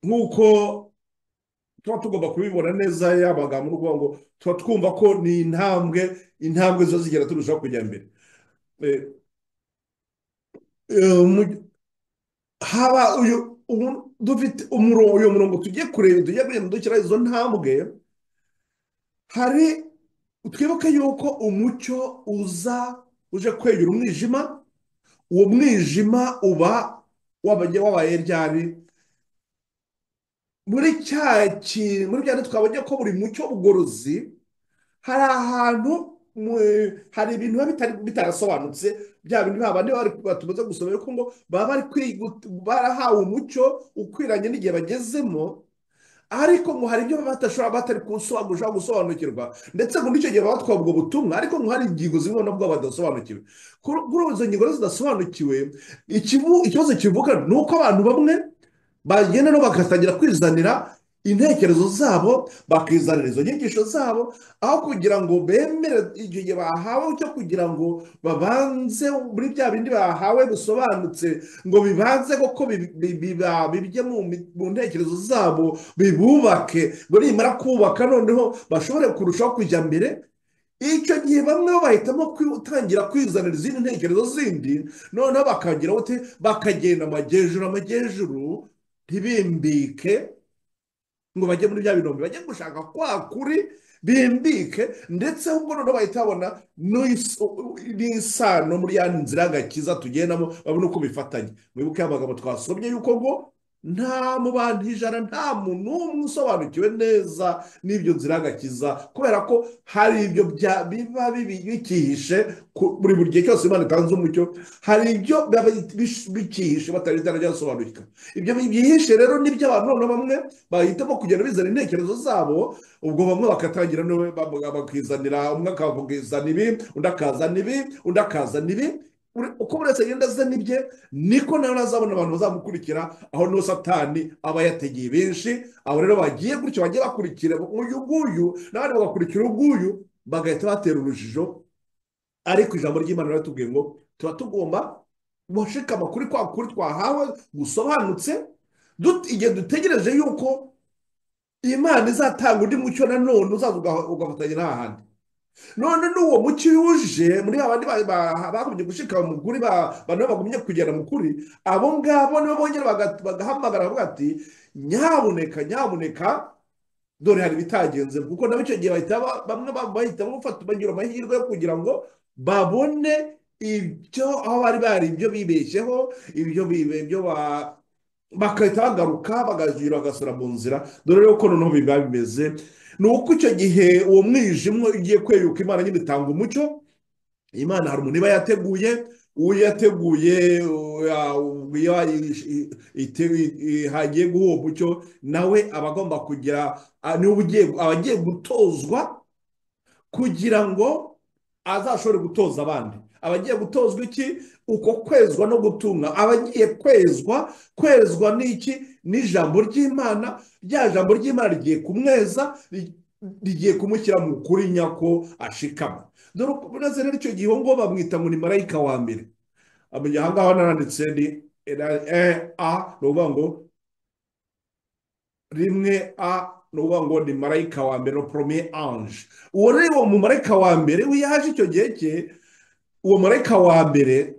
nk'uko tuba tugomba kubibona neza y'amagambo n'ukuvuga ngo tuba twumva ko ni intambwe zo zigera turushaho kujya mbere. Eh, haba dufite uyu murongo tugiye kureba tugiye kugenda dushyiraho izo ntambwe. Hari twibuke yuko umucyo uje kwegera umwijima. Uwo mwijima uba wabaye ryari muri bya twabonye ko buri mucyo bugorozi hari ahantu hari ibintu biba bitarasobanutse, bya bindi babandi batumaze gusoma yuko ngo baba barahawe umucyo ukwiranye n'igihe bagezemo, ariko ngo hari ibyo batari gusobanukirwa, ndetse ngo n'icyo gihe baba batwaye ubwo butumwa, ariko ngo hari ingingo zimwe nabwo badasobanukiwe. Kuri izo ngingo zidasobanukiwe, ikibazo kivuka ni uko abantu bamwe bagenda no bagatangira kwizanira intekerezo zabo, bakizanira izo nyigisho zabo, aho kugira ngo bemere icyo gihe bahawe cyo kugira ngo babanze muri bya bindi bahawe bisobanutse, ngo bibanze koko bijye mu ntekerezo zabo, bibubake, ngo nimara kubaka noneho bashobore kurushaho kujya mbere. Icyo gihe bamwe bahitamo gutangira kwizanira izindi ntekerezo zindi, noneho bakagenda amajyejuru ntibimbike ngo bajye muri bya binombe, bajye gushaka kwa kuri bimbike, ndetse ahubwo noneho bahita babona n'isano muri ya nzira y'agakiza tugendamo, babona uko bifatanye. Mwibuke amagambo twasomye yuko ngo nta mu bantu ijana nta muntu n'umwe usobanukiwe neza n'ibyo nzira y'agakiza, kubera ko hari ibyo biba bikihishe. Buri gihe cyose Imana itanze umucyo, hari ibyo biba bikihishe batari byasobanukirwa. Ibyo byihishe rero nibyo abantu noneho bamwe bahitamo kugenda bizana intekerezo zabo, ubwo bamwe bakatangira bakizanira, umwe akazana ibi, undi akazana ibi, undi akazana ibi. Uko buri wese agenda azana ibye, niko nawe azabona abantu bazamukurikira, aho niho Satani aba yategeye benshi. Abo rero bagiye gutyo bagiye bakurikira uyu nguyu n'abandi bagakurikira uyu, bagahita batera urujijo. Ariko ijambo ry'Imana riratubwiye ngo tuba tugomba gushikama kuri kwa kuri twahawe gusobanutse, igihe dutegereje yuko Imana izatanga undi mucyo nanone uzaza ugafatanya n'ahandi. None n'uwo mucyo uje muri abandi bagumye gushika mu kuri, bano bagumye kugera mu kuri, abo ngabo nibo bongera bagahamagara bavuga ati nyabuneka dore hari bitagenze, kuko nabo icyo gihe bamwe bahita bagira amahirwe yo kugira ngo babone ibyo aho bari ibyo bibeshyeho, ibyo bagahita bagaruka bagasura mu nzira. Dore rero ko noneho biba bimeze ni uko icyo gihe uwo mwijima ugiye kweyuka, Imana nyine itanga umucyo. Imana hari umuntu iba yateguye, uwo yateguye hagiye guha uwo mucyo, nawe aba agomba kugira abagiye gutozwa kugira ngo azashobore gutoza abandi. Abagiye gutozwa iki? Uko kwezwa no gutumwa. Abagiye kwezwa n'iki? N'ijambo ry'Imana. Rya jambo ry'Imana rigiye kumweza, rigiye kumushyira mu kuri nyako ashikama. Dore uko rero icyo gihe ngo bamwita ngo ni marayika wa mbere. Aha ngaho naranditse ni ni ukuvuga ngo rimwe ni ukuvuga ngo ni marayika wa mbere, premier ange. Uwo rero mu marayika wa mbere yaje icyo gihe cye, uwo marayika wa mbere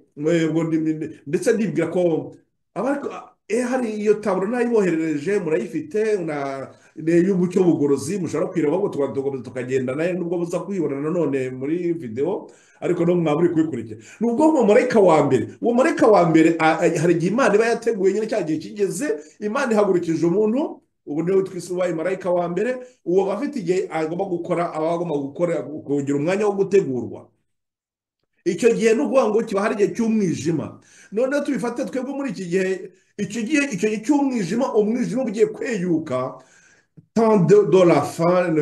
ndetse ndibwira ko hari iyo taburo nayiboherereje, murayifite y'umucyo bugorozi, mushobora kwireba ngo tukagenda nayo, nubwo buza kuyibona nanone muri video, ariko no mwaba uri kuyikurikira. Nubwo mu marayika wa mbere, uwo marayika wa mbere hari igihe Imana iba yateguye nyine cya gihe kigeze, Imana ihagurukije umuntu, ubu niwe twise ubaye marayika wa mbere. Uwo bafite igihe agomba gukora, aba agomba gukora kugira umwanya wo gutegurwa. Icyo gihe ni ukuvuga ngo kiba hari igihe cy'umwijima. Noneho tubifate twebwe muri iki gihe, icyo gihe cy'umwijima, umwijima ugiye kweyuka, temps de la fin,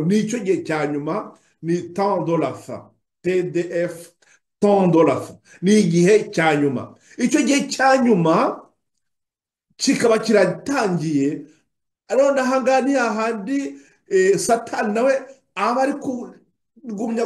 ni icyo gihe cya nyuma, ni temps de la fin, TDF, temps de la fin, ni igihe cya nyuma. Icyo gihe cya nyuma kikaba kiratangiye. None aha ngaha ni hahandi Satani nawe aba ari kugumya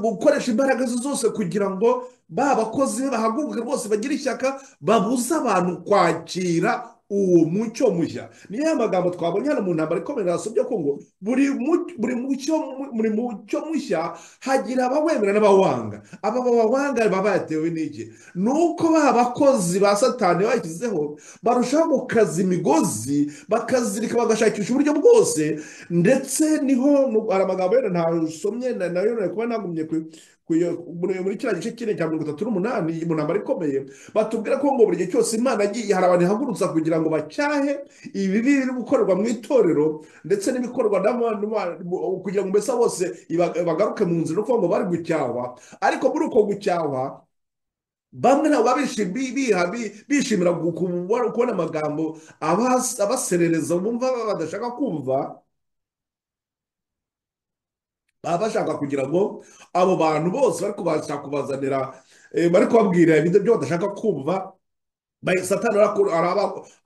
gukoresha imbaraga ze zose kugira ngo ba bakozi be bahaguruke rwose bagire ishyaka, babuze abantu kwakira uwo mucyo mushya. Niyo ya magambo twabonye hano mu ntambara ikomeye nasomye ko ngo buri mucyo mushya hagira abawemera n'abawanga. Aba bawanga baba batewe n'iki? Ni uko ba bakozi ba satani bashyizeho barushaho gukaza imigozi, bakazirika, bagashakisha uburyo bwose. Ndetse niho hari amagambo yenda ntasomye nayo kuba nagumye muri kiriya gice kinini cya 38 mu ntambara ikomeye, batubwira ko ngo buri gihe cyose Imana agiye hari abantu ihagurutsa kugira ngo bacyahe ibibi biri gukorerwa mu itorero, ndetse n'ibikorwa kugira ngo mbese bose bagaruke mu nzira, uko ngo bari gucyahwa. Ariko muri uko gucyahwa bamwe ntabwo bishimira kubona amagambo abaserereza bumva badashaka kumva. baba bashaka kugira ngo abo bantu bose bari kubasha kubazanira, bari kubabwira ibyo badashaka kumva, satani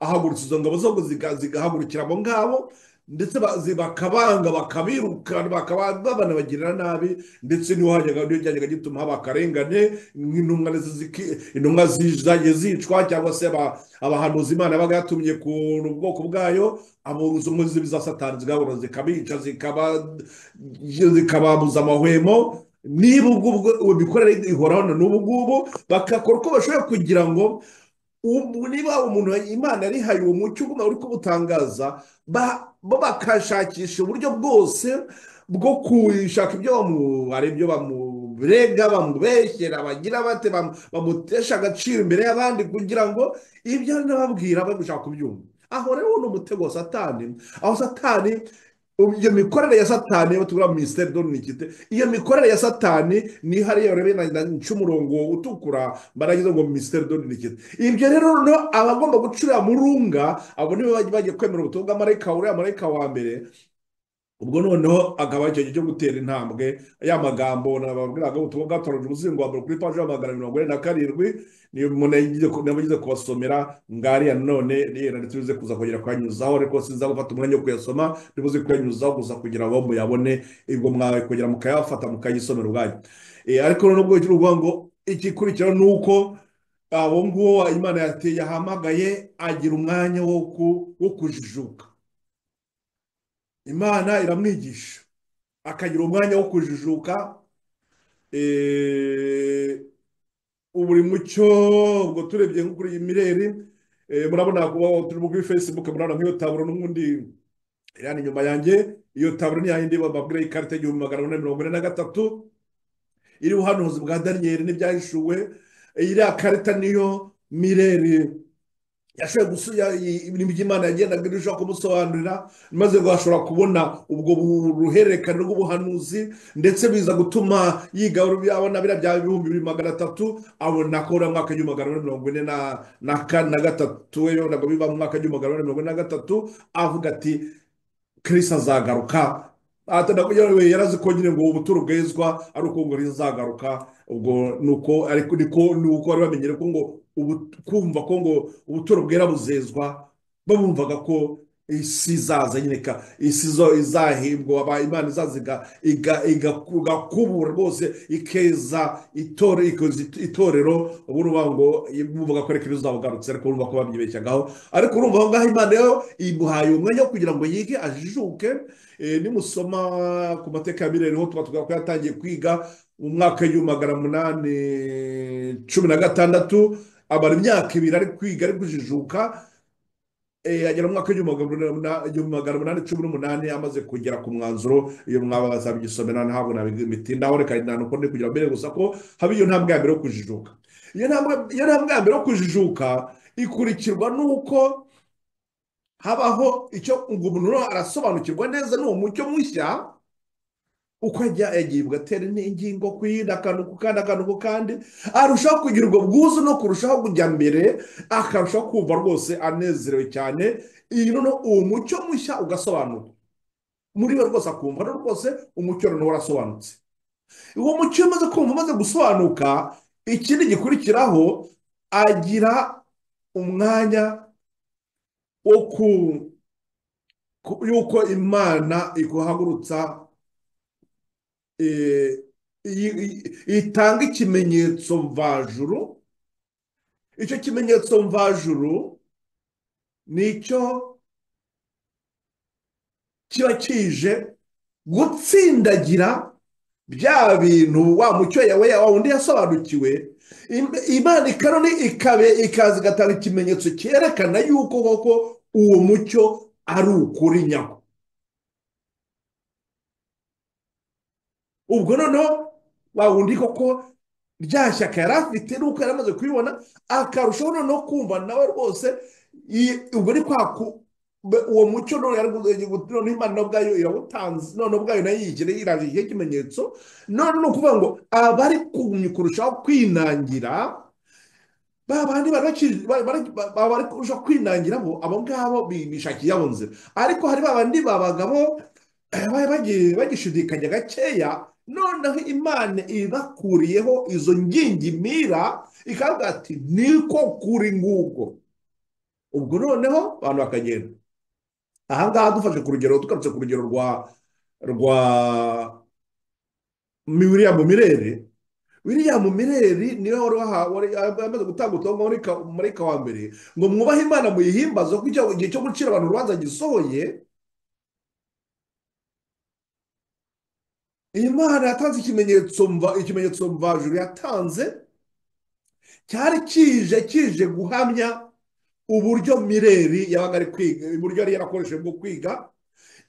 ahagurutsa izo ngabo zo zigahagurukira abo ngabo, ndetse bakabanga, bakabirukana, babanabagirira nabi. Ndetse niho byajyaga gituma haba akarengane, intumwa zagiye zicwa, cyangwa se abahanuzi Imana yabaga yatumye ku bwoko bwayo, abo inkozi za satani zigahura zikabica, zikababuza amahwemo. Niba ubwo imikorere ihoraho n'ubu ngubu, bagakora uko bashoboye kugira ngo niba umuntu Imana yarihaye uwo mucyo uri kubutangaza, bo bakashakisha uburyo bwose bwo kushaka ibyo bamurega, bamubeshyera, bagira bate, bamutesha agaciro imbere y'abandi, kugira ngo ibyo nababwira bagushaka kubyumva. Aho rero ni umutego wa satani, aho satani, iyo mikorere ya satani yo tugura ministeri donikite, iyo mikorere ya satani ni hariya urebe na umurongo utukura baragize ngo ministeri donikite. Ibyo rero no abagomba gucura murunga, abo nibo bagiye kwemera ubutumwa bwa marayika wa mbere. Ubwo noneho akaba icyo gihe cyo gutera intambwe. Ya magambo nababwiraga ubutumwa bwatoranyije umuzingo wa mbere kuri paji ya 147, niyo nabagize kubasomera ngariya none ndetse tuze kuza kugera kwanyuzaho, ariko sinza gufata umwanya wo kuyasoma, ndibuze kuyanyuzaho gusa kugira ngo muyabone, ibwo mwawe kugira mukayafata mukayisomera ubwanyu. Ariko nubwo cy'uruvuga ngo igikurikira ni uko abo nguwo Imana yahamagaye agira umwanya wo kujijuka. Imana iramwigisha akagira umwanya wo kujijuka. Buri mucyo ubwo turebye nko kuri iyi mireri, murabona turi kuri Facebook, murabona nk'iyo taburo n'ubundi yani inyuma yanjye. Iyo taburo ni yayindi bababwira ikarita 1443 iri ubuhanuzi bwa Daniyeli n'ibyahishuwe. Iriya karita niyo mireri yashoboye gusuya ibintu by'Imana yagendaga irushaho kumusobanurira, maze gashobora kubona ubwo ruhererekane rw'ubuhanuzi, ndetse biza gutuma yiga abona biriya bya 2300, abona ko uriya mwaka w'1443 ntabwo biva mu mwaka w'1443, avuga ati Kristo azagaruka. Yarazi ko nyine ngo ubuturo bwezwa ari uko ngo rizagaruka. Ubwo nuko ariko nuko bari bamenyere ko ngo kumva ko ngo ubuturo bwera buzezwa, bumvaga ko isi izaza nyine isi izahirwa, Imana izaziga igakubura rwose, ikeza itorero. Urumva ngo bumvaga ko reka rizabagarutse, ariko urumva ko babyibeshyagaho. Ariko urumva aho ngaho Imana yo imuhaye umwanya wo kugira ngo yige ajijuke. Nimusoma ku mateka ya Bireri ho tuba ko yatangiye kwiga mu mwaka w'1816, amara imyaka 2 ari kwiga, ari kujijuka. Agera mu mwaka w'1818 amaze kugera ku mwanzuro. Iyo mwabazabisomera ntabwo nabitindaho, reka nanuko ndi kugira mbere gusa ko haba iyo ntambwe ya mbere yo kujijuka. Iyo ntambwe ya mbere yo kujijuka ikurikirwa nuko habaho icyo ngo umuntu arasobanukirwa neza n'uwo mucyo mushya, uko yagiye bugatera ingingo kwida akantu ku kandi, arushaho kugira ubwo bwuzu no kurushaho kujya mbere, akarushaho kumva rwose anezerewe cyane. Iyo noneho uwo mucyo mushya ugasobanuka muri we rwose, akumva rwose umucyo noneho warasobanutse. Uwo mucyo umaze kumva, umaze gusobanuka, ikindi gikurikiraho agira umwanya yuko Imana iguhagurutsa, itanga ikimenyetso mvajuru. Icyo kimenyetso mvajuru nicyo kiba kije gutsindagira bya bintu wa mucyo yawe wa wundi yasobanukiwe. Imana ikaroni ikaza igatanga ikimenyetso cyerekana yuko koko uwo mucyo ari ukuri nyako. Ubwo noneho wa wundi koko rya shyaka yari afite nuko yari amaze kubibona, akarushaho noneho kumva nawe rwose. Ubwo ni uwo mucyo noneho Imana ubwayo irawutanze, noneho ubwayo nayo yigire iraje ikimenyetso. none ni ukuvuga ngo abari kurushaho kwinangira, ba bandi bari kurushaho kwinangira abo ngabo bishakiye abo nzira. Ariko hari ba bandi babagabo bagishidikanya gakeya, noneho Imana ibakuriyeho izo ngingimira ikavuga ati niko kuri ngubwo. Ubwo noneho abantu bakagenda. Ahangaha dufashe ku rugero, tugarutse ku rugero rwa William Mireri niwe wari amaze gutanga ubutumwa marayika wa mbere ngo mwubahe Imana muyihimbaze kuko igihe cyo gucira abantu urubanza gisohoye. Imana yatanze ikimenyetso mvajuru yatanze cyari kije guhamya uburyo Mireri yabaga ari kwiga, uburyo yari yarakoresheje bwo kwiga,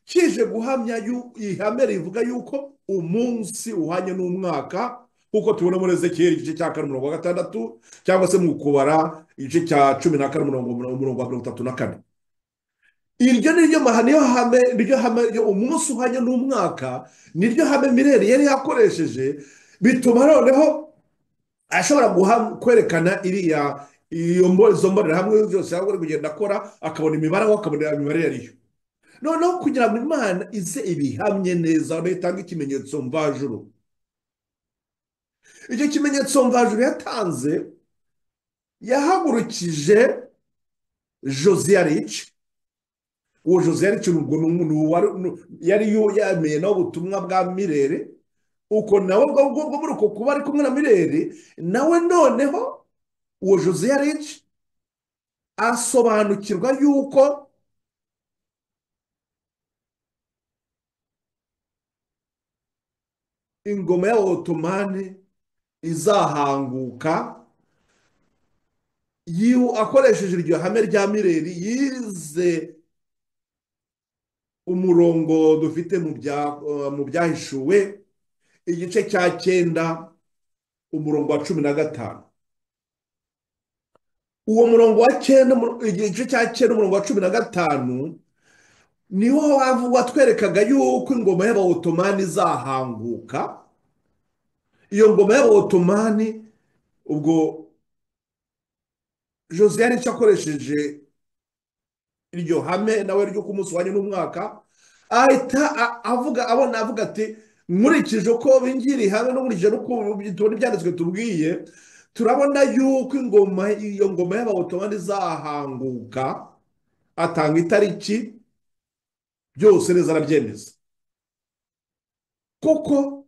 kije guhamya ihame rivuga yuko umunsi uhanye n'umwaka, kuko tubona muri Ezekiyeli igice cya 4:6 cyangwa se mu kubara igice cya 14:34. Iryo niryo hame umunsi uhanye n'umwaka, niryo hame Mireri yari yakoresheje, bituma noneho ashobora kwerekana izo mbonerahamwe zose ari kugenda akora, akabona imibare akabona imibare yariyo. Noneho kugira ngo Imana ize ibihamye neza, itanga ikimenyetso mvajuru. Icyo kimenyetso mvajuru yatanze, yahagurukije Josiah Rich. Uwo Josiah Rich yari yamenye nawe ubutumwa bwa Mireri, uko nawe bwo muri uko kuba ari kumwe na Mireri, nawe noneho uwo Josiah Rich asobanukirwa yuko ingoma y'Abaotomani izahanguka. Akoresheje iryo hame rya Mireri, yize umurongo dufite mu byahishuwe igice cya 9 umurongo wa 15. Uwo murongo wa 9, igice cya 9 umurongo wa 15, niho watwerekaga yuko ingoma y'Abaotomani izahanguka. Iyo ngoma y'Abaotomani, ubwo Josiah Rich akoresheje iryo hame nawe ryo ku munsi uhanye n'umwaka, ahita avuga ati nkurikije uko bingiri hame n'umurije n'uko ibyanditswe tubwiye, turabona yuko iyo ngoma y'Abaotomani izahanguka. Atanga itariki, byose neza arabyemeza. Kuko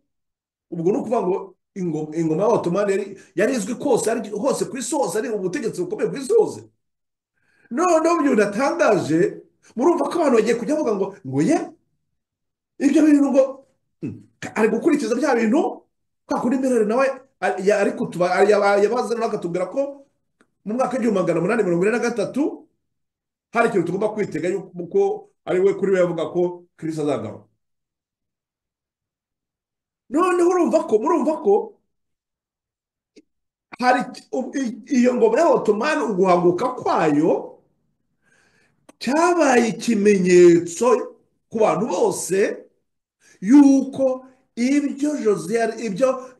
ubwo ni ukuvuga ngo ingoma y'Abaotomani yari izwi hose ku isi hose, ari ubutegetsi bukomeye ku isi hose. Noneho ibyo binatangaje, murumva ko abantu bagiye kujya bavuga ngo ye ibyo bintu ngo ari gukurikiza bya bintu kwa kuri Mireri nawe yabaze akatubwira ko mu mwaka w'1843 hari ikintu tugomba kwitega yuko ari we kuri we yavuga ko Kristo azagaruka. Noneho murumva ko hari iyo ngoma y'Abaotomani, uguhanguka kwayo cyabaye ikimenyetso ku bantu bose yuko ibyo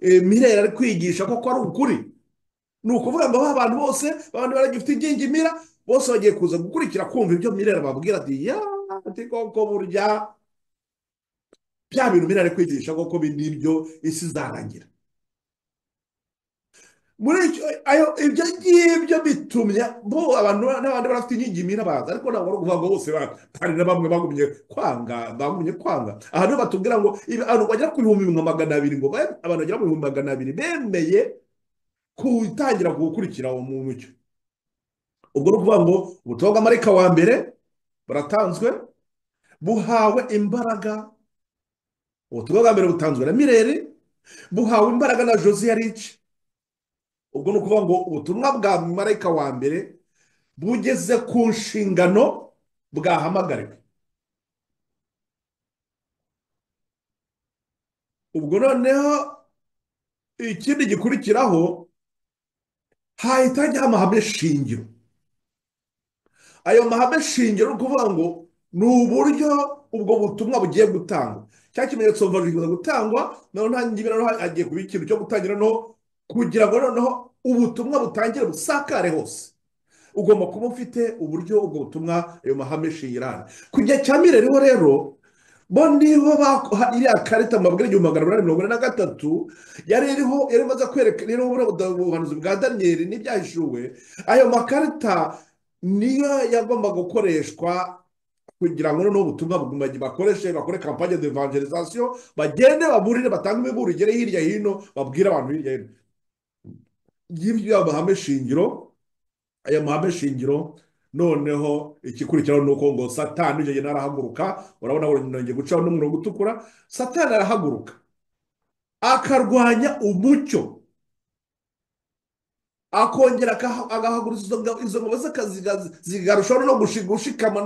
Mireri ari kwigisha koko ari ukuri. Ni ukuvuga ngo abantu bose babandi baragifite ingingimira, bose bagiye kuza gukurikira kumva ibyo Mireri babwira ati koko burya bya bintu Mireri ari kwigisha koko nibyo isi izarangira. Muri ibyo ngibyo bitumye abantu n'abandi barafite ingingimira baza, ariko ntabwo ari ukuvuga ngo bose hari na bamwe bagumye kwanga. Aha niho batubwira ngo abantu bagera ku 200,000, ngo abantu bagera ku 200,000 bemeye gutangira gukurikira uwo mucyo. ubwo ni ukuvuga ngo ubutumwa bwa marayika wa mbere buratanzwe, buhawe imbaraga. Ubutumwa bwa mbere butanzwe na Mireri, buhawe imbaraga na Josiah Rich. ubwo ni ukuvuga ngo ubutumwa bwa marayika wa mbere bugeze ku nshingano bwahamagariwe. ubwo noneho ikindi gikurikiraho hahita hajyaho amahame shingiro. ayo mahame shingiro ni ukuvuga ngo ni uburyo ubwo butumwa bugiye gutangwa. cya kimenyetso mva kimaze gutangwa, noneho ntangire noneho hagiye kuba ikintu cyo gutangira noneho, kugira ngo noneho ubutumwa butangire busakare hose. ugomba kuba ufite uburyo ubwo butumwa, ayo mahame shingiro ahari. ku gihe cya Mireriho rero, bo niho iriya karita mu mabwiriza 1843 yari iriho, yari imaze kwerekana iriho ubuhanuzi bwa Daniyeli n'ibyahishuwe. ayo makarita niyo yagomba gukoreshwa kugira ngo noneho ubutumwa bakoreshe, bakore kampanye d'evangelisation, bagende baburire, batange imiburo igere hirya hino, babwire abantu hirya hino. y'ibyo mahame shingiro. aya mahame shingiro noneho igikurikiraho ni uko ngo Satani icyo gihe narahaguruka. urabona nongeye gucaho n'umurongo utukura. Satani arahaguruka akarwanya umucyo, akongera agahagurutsa izo ngabo zigarushaho no gushikama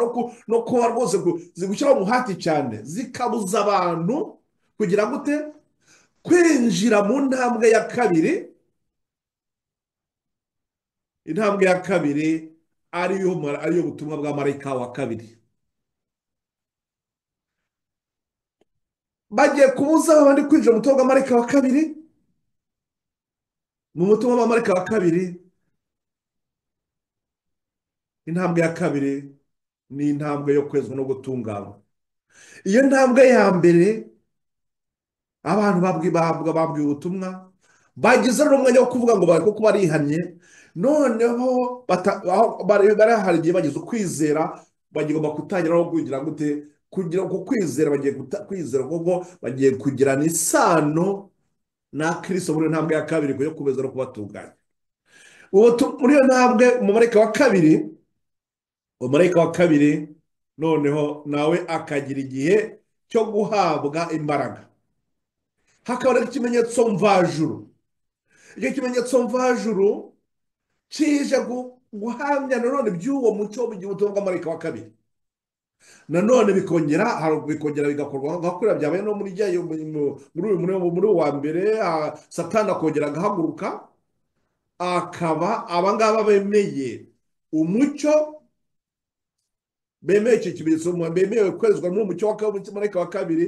no kuba rwose zigushyiraho umuhati cyane, zikabuza abantu kugira gute, kwinjira mu ntambwe ya kabiri. intambwe ya kabiri ariyo butumwa bwa marayika wa kabiri. bagiye kubuza abandi kwinjira mu butumwa bwa marayika wa kabiri. mu butumwa bwa marayika wa kabiri, intambwe ya kabiri ni intambwe yo kwezwa no gutunganywa. iyo ntambwe ya mbere, abantu babwiwe ubutumwa, bagize n'umwanya wo kuvuga ngo bari kuko barihannye, noneho hari igihe bagize ukwizera, bagomba gutangiraho kugira gute, kugira ngo kwizera, bagiye kwizera kuko bagiye kugirana isano na Kristo muri ntambwe ya kabiri yo kubeza no kubatunganya. muri iyo ntambwe umumarayika wa kabiri noneho nawe akagira igihe cyo guhabwa imbaraga. hakaboneka ikimenyetso mvajuru. icyo kimenyetso mvajuru kije guhamya nanone by'uwo mucyo mu gihe ubutumwa bw'amarayika wa kabiri. nanone bikongera bigakorwa nka kuriya byabaye no muri uwa mbere. Satani akongera agahaguruka, akaba abangaba bemeye umucyo, bemeye icyo kimenyetso, bemeye kwezwa n'umucyo w'amarayika wa kabiri.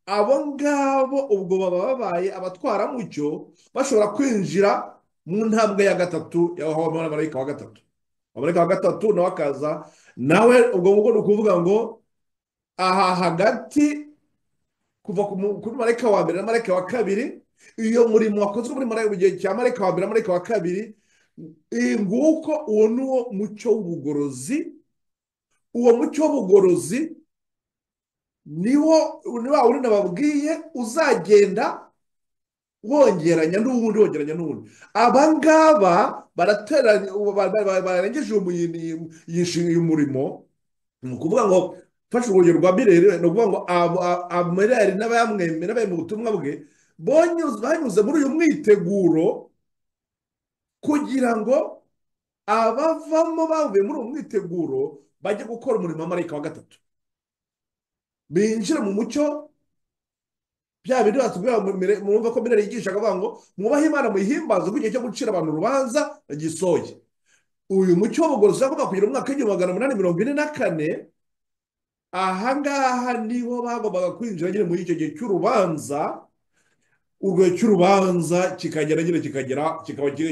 abo ngabo ubwo baba babaye abatwaramucyo, bashobora kwinjira mu ntambwe ya gatatu y'aho marayika wa gatatu. marayika wa gatatu nawe akaza, nawe ubwo ngubwo ni ukuvuga ngo aha hagati kuva kuri marayika wa mbere na marayika wa kabiri, iyo murimo wakozwe mu gihe cya marayika wa mbere na marayika wa kabiri, nguko uwo ni wo mucyo w'ubugorozi. uwo mucyo w'ubugorozi niwo uri nababwiye uzagenda wongeranya n'ubundi. abangaba barengeje uyu murimo. ni ukuvuga ngo, fashe urugero rwa Mireri, ni ukuvuga ngo Mireri n'abaye mu butumwa bwe banyuze muri uyu mwiteguro, kugira ngo abavamo bavuye muri uwo mwiteguro bajye gukora umurimo wa marayika wa gatatu, binjire mu mucyo. bya bindi batubwira, mwumva ko Mireri yigisha akavuga ngo mwubahe Imana, muyihimbaze ku gihe cyo gucira abantu urubanza gisohoye. uyu mucyo w'ubugorozi wagomba kugira umwaka w'1844. ahangaha niho bagombaga kwinjira nyine muri icyo gihe cy'urubanza. urwo cy'urubanza kikaba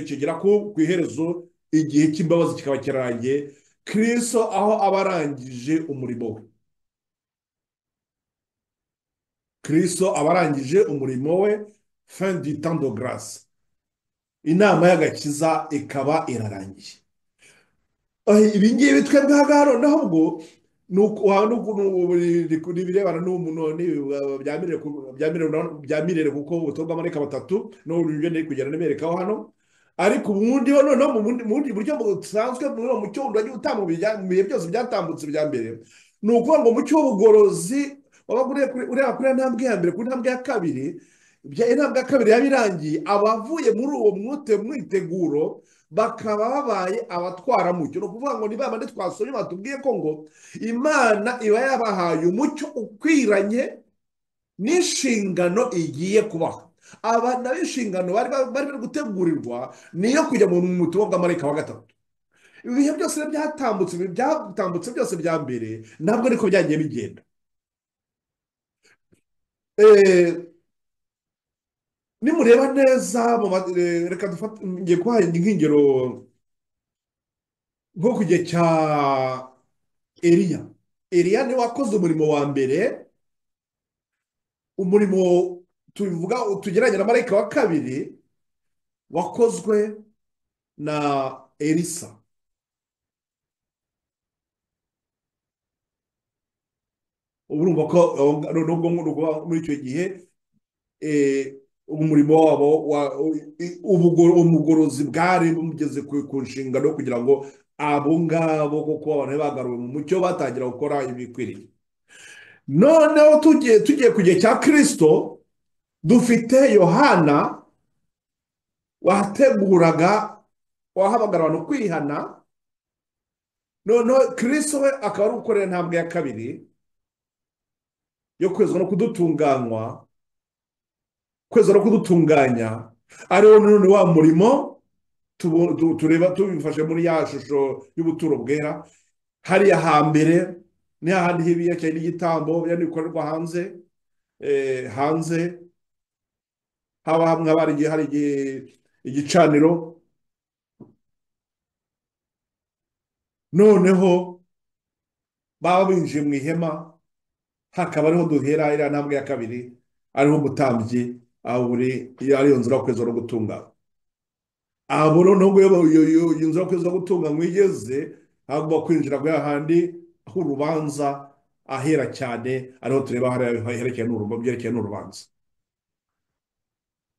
kigera ku iherezo, igihe cy'imbabazi kikaba kirarangiye, Kristo aho aba arangije umurimo we. Kristo aba arangije umurimo we, fin du temps de grâce. inama y'agakiza ikaba irarangiye. ibi ngibi twebwe ahangaha noneho ubwo ni ibirebana bya Mireri, kuko ubutumwa bw'amarayika batatu n'uburyo ndi kugenda niberekaho hano. ariko ubundi ho noneho mu bundi buryo busanzwe muri uwo mucyo wundi wagiye utanga mu bihe byose byatambutse bya mbere, ni ukuvuga ngo umucyo w'ubugorozi wabaga ureba kuri ya ntambwe ya mbere, ku ntambwe ya kabiri, intambwe ya kabiri yaba irangiye, abavuye muri uwo mwiteguro bakaba babaye abatwaramucyo. ni ukuvuga ngo ni ba bandi twasomye batubwiye ko ngo Imana iba yabahaye umucyo ukwiranye n'inshingano igiye kubaha. Abana b'inshingano bari gutegurirwa niyo kujya mu butumwa bwa marayika wa gatatu. Ibihe byose byatambutse byose bya mbere ntabwo niko byagiye bigenda. Nimureba neza reka dufate, ngiye kubaha nk'ingero nko ku gihe cya Eliya. Eliya niwe wakoze umurimo wa mbere, umurimo tuvuga tugereranya na marayika wa kabiri wakozwe na Elisa. Urumva ko nubwo muri icyo gihe umurimo wabo umugorozi bwari bumugeze ku nshingano kugira ngo abo ngabo kuko abantu bagaruwe mu mucyo batangira gukora ibikwiriye. Noneho tugiye ku gihe cya Kristo, dufite Yohana wateguraga, wahamagara abantu kwihana. Noneho Kristo we akaba ari gukorera intambwe ya kabiri yo kwezwa no kudutunganywa, kwezwa no kudutunganya, ariwo none wa murimo tureba tubifashe muri ya shusho y'ubuturo bwera. Hariya hambere ni hahandi hibiya cyane n'igitambo byari bikorerwa hanze haba hamwe hari igicaniro. Noneho baba binjiye mu ihema, hakaba ariho duhera iriya ntambwe ya kabiri, ariho umutambyi ariyo nzira yo kwezwa no gutunganywa. Abo noneho iyo nzira yo kwezwa no gutunganywa igeze, hagomba kwinjira kwa hahandi h'urubanza ahera cyane, ariho tureba herekeye byerekeye n'urubanza.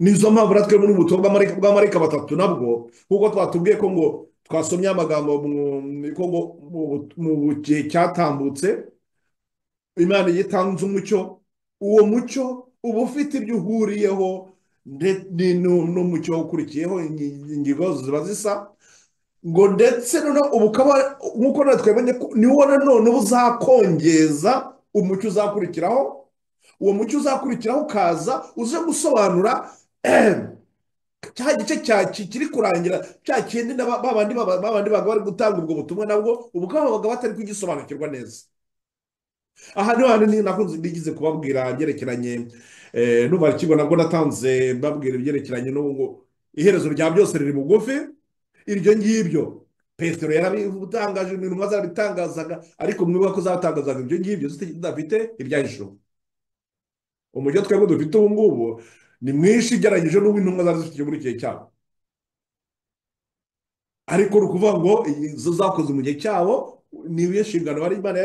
Nizo mpamvu natwe muri ubutumwa bwa marayika batatu nabwo, kuko twatubwiye ko ngo twasomye amagambo mu gihe cyatambutse Imana yitanze umucyo. Uwo mucyo uba ufite ibyo uhuriyeho n'umucyo ukurikiyeho, ingingo ziba zisa ngo ndetse noneho ubu ukaba nk'uko natwe twabonye niwo nanone uzakongeza umucyo uzakurikiraho. Uwo mucyo uzakurikiraho ukaza uze gusobanura cya gice kiri kurangira, cya kindi babandi bari gutanga ubwo butumwa nabwo ubu babaga batari kugisobanukirwa neza. Aha niho hantu nakunze ndigize kubabwira byerekeranye n'ubu ikigo nabwo natanze mbabwira ibyerekeranye n'ubu iherezo rya byose riri bugufi. Iryo ngibyo Petero yarabitangaje, intumwa zarabitangazaga, ariko mwibuka ko zatangazaga ibyo ngibyo zidafite ibyahishuro. Umujyo twebwe dufite ubu ngubu ni mwinshi ugereranyije n'uwo intumwa zari zifite muri igihe cyabo, ariko ni ukuvuga ngo izo zakoze mu gihe cyabo ni inshingano bari Imana